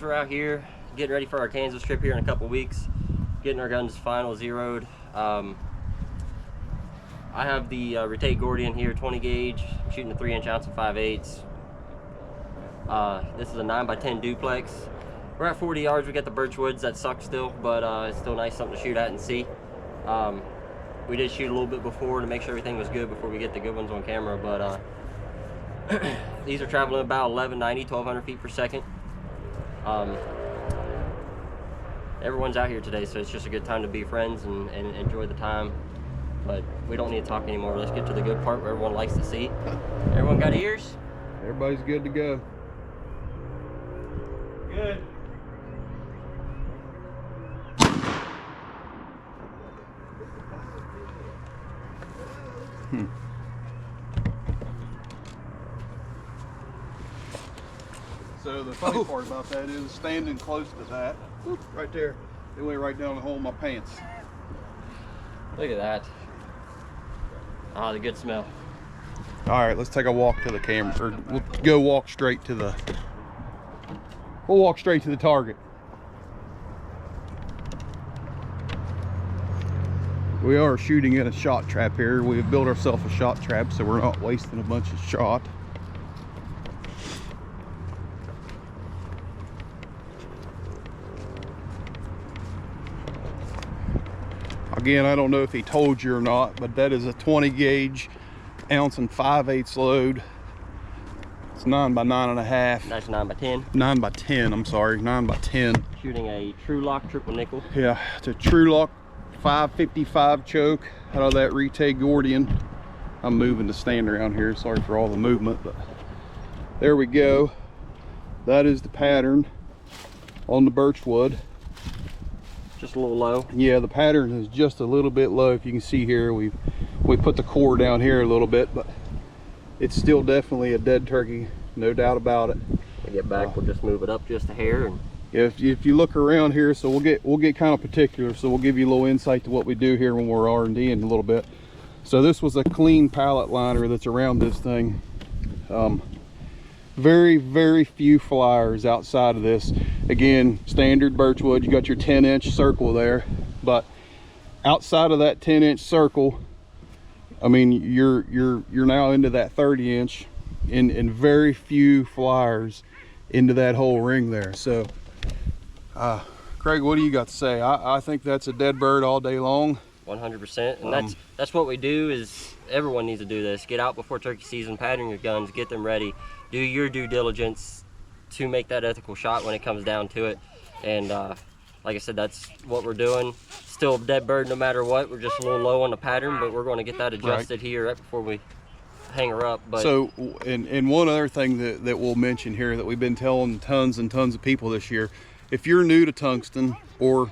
We're out here getting ready for our Kansas trip here in a couple weeks, getting our guns final zeroed. I have the Retake Gordian here, 20 gauge. I'm shooting a 3-inch ounce of 5/8. This is a 9x10 duplex. We're at 40 yards. We got the birch woods that suck still, but it's still nice, something to shoot at and see. We did shoot a little bit before to make sure everything was good before we get the good ones on camera, but these are traveling about 1190, 1200 feet per second. Everyone's out here today, so it's just a good time to be friends and enjoy the time. But we don't need to talk anymore. Let's get to the good part where everyone likes to see. Everyone got ears? Everybody's good to go. Good. So the funny part about that is standing close to that, right there, it went right down the hole in my pants. Look at that. Ah, the good smell. All right, let's take a walk to the camera, or we'll go walk straight to the, we'll walk straight to the target. We are shooting in a shot trap here. We've built ourselves a shot trap so we're not wasting a bunch of shot. Again, I don't know if he told you or not, but that is a 20 gauge ounce and 5/8 load. It's 9x9.5. That's 9x10. 9x10, I'm sorry, 9x10. Shooting a True Lock triple nickel. Yeah, it's a True Lock 555 choke out of that Retake Gordian. I'm moving the stand around here, sorry for all the movement, but there we go. That is the pattern on the birchwood. Just a little low. Yeah, the pattern is just a little bit low. If you can see here, we put the core down here a little bit, but it's still definitely a dead turkey, no doubt about it. When we get back, we'll just move it up just a hair. And if you look around here, so we'll get kind of particular, so we'll give you a little insight to what we do here when we're R&D in a little bit. So this was a clean pallet liner that's around this thing. Very, very few flyers outside of this. Again, standard birchwood, you got your 10-inch circle there, but outside of that 10-inch circle, I mean, you're now into that 30-inch, and very few flyers into that whole ring there. So Craig, what do you got to say? I think that's a dead bird all day long. 100%, and that's what we do. Is everyone needs to do this. Get out before turkey season, pattern your guns, get them ready, do your due diligence to make that ethical shot when it comes down to it. And like I said, that's what we're doing. Still a dead bird no matter what. We're just a little low on the pattern, but we're going to get that adjusted here right before we hang her up. But so, and one other thing that we'll mention here that we've been telling tons and tons of people this year, if you're new to tungsten, or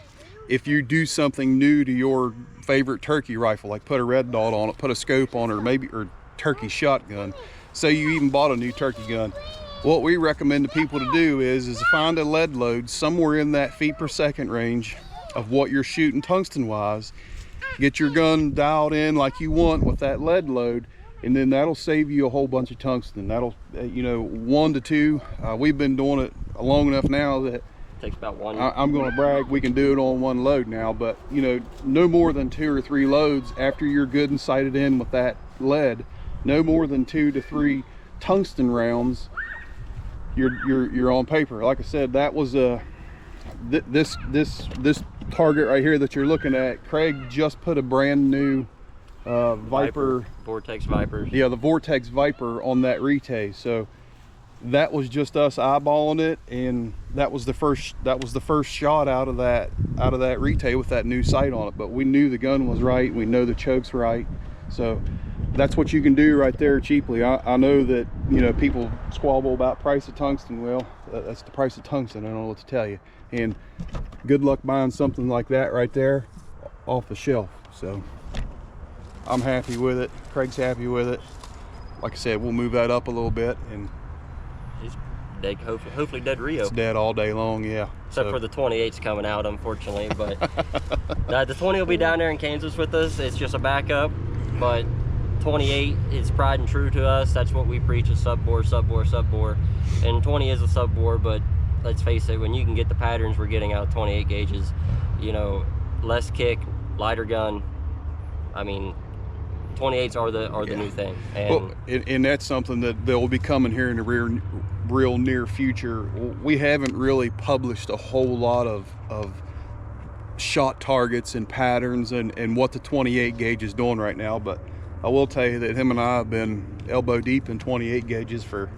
if you do something new to your favorite turkey rifle, like put a red dot on it, put a scope on it, or turkey shotgun, say you even bought a new turkey gun, what we recommend to people to do is find a lead load somewhere in that feet per second range of what you're shooting tungsten wise. Get your gun dialed in like you want with that lead load, and then that'll save you a whole bunch of tungsten. That'll, 1 to 2. We've been doing it long enough now that takes about one. I'm going to brag, we can do it on one load now, but no more than 2 or 3 loads after you're good and sighted in with that lead. No more than 2 to 3 tungsten rounds. You're on paper. Like I said, that was this target right here that you're looking at. Craig just put a brand new Viper Vortex Vipers. Yeah, the Vortex Viper on that Retake. So that was just us eyeballing it, and that was the first shot out of that Retake with that new sight on it. But we knew the gun was right, we know the choke's right, so that's what you can do right there cheaply. I know that people squabble about price of tungsten. Well, that's the price of tungsten. I don't know what to tell you. And good luck buying something like that right there off the shelf. So I'm happy with it. Craig's happy with it. Like I said, we'll move that up a little bit, and he's dead, hopefully dead Rio. It's dead all day long, yeah. Except for the 28's coming out, unfortunately. But the 20 will be down there in Kansas with us. It's just a backup, but 28 is tried and true to us. That's what we preach, is sub bore, sub bore, sub bore. And 20 is a sub bore, but let's face it, when you can get the patterns we're getting out of 28 gauges, you know, less kick, lighter gun. I mean, 28s are the new thing. And that's something that will be coming here in the real near future. We haven't really published a whole lot of shot targets and patterns and what the 28 gauge is doing right now, but I will tell you that him and I have been elbow deep in 28 gauges for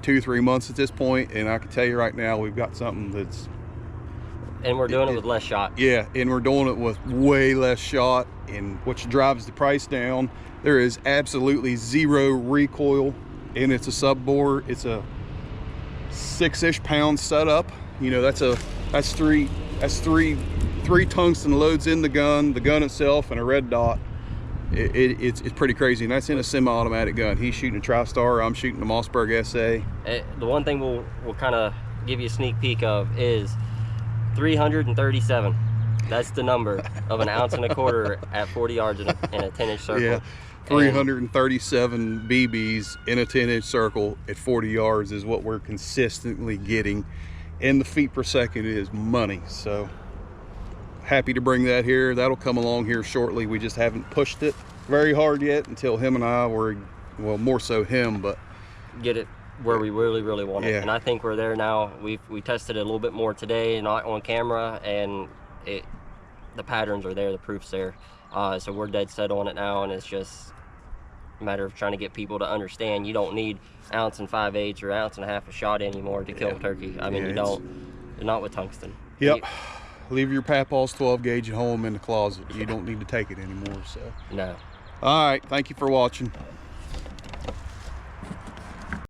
2-3 months at this point, and I can tell you right now we've got something that's, and we're doing it with less shot. Yeah, and we're doing it with way less shot, and which drives the price down. There is absolutely zero recoil, and it's a sub bore. It's a 6-ish pound setup. You know, that's three tungsten loads in the gun itself, and a red dot. It's pretty crazy, and that's in a semi-automatic gun. He's shooting a TriStar, I'm shooting a Mossberg SA. The one thing we'll kind of give you a sneak peek of is 337. That's the number of an 1.25 ounces at 40 yards in a 10-inch circle. Yeah, 337 BBs in a 10-inch circle at 40 yards is what we're consistently getting, and the feet per second is money. So happy to bring that here. That'll come along here shortly. We just haven't pushed it very hard yet until him and I were, well, more so him, but get it where we really want it. And I think we're there now. We tested it a little bit more today, not on camera, and the patterns are there, the proof's there. So we're dead set on it now, and it's just a matter of trying to get people to understand you don't need 1 5/8 or 1.5 ounces of shot anymore to kill turkey. I mean, you don't. Not with tungsten. Yep. Leave your Papaw's 12 gauge at home in the closet. You don't need to take it anymore. So no. All right, thank you for watching.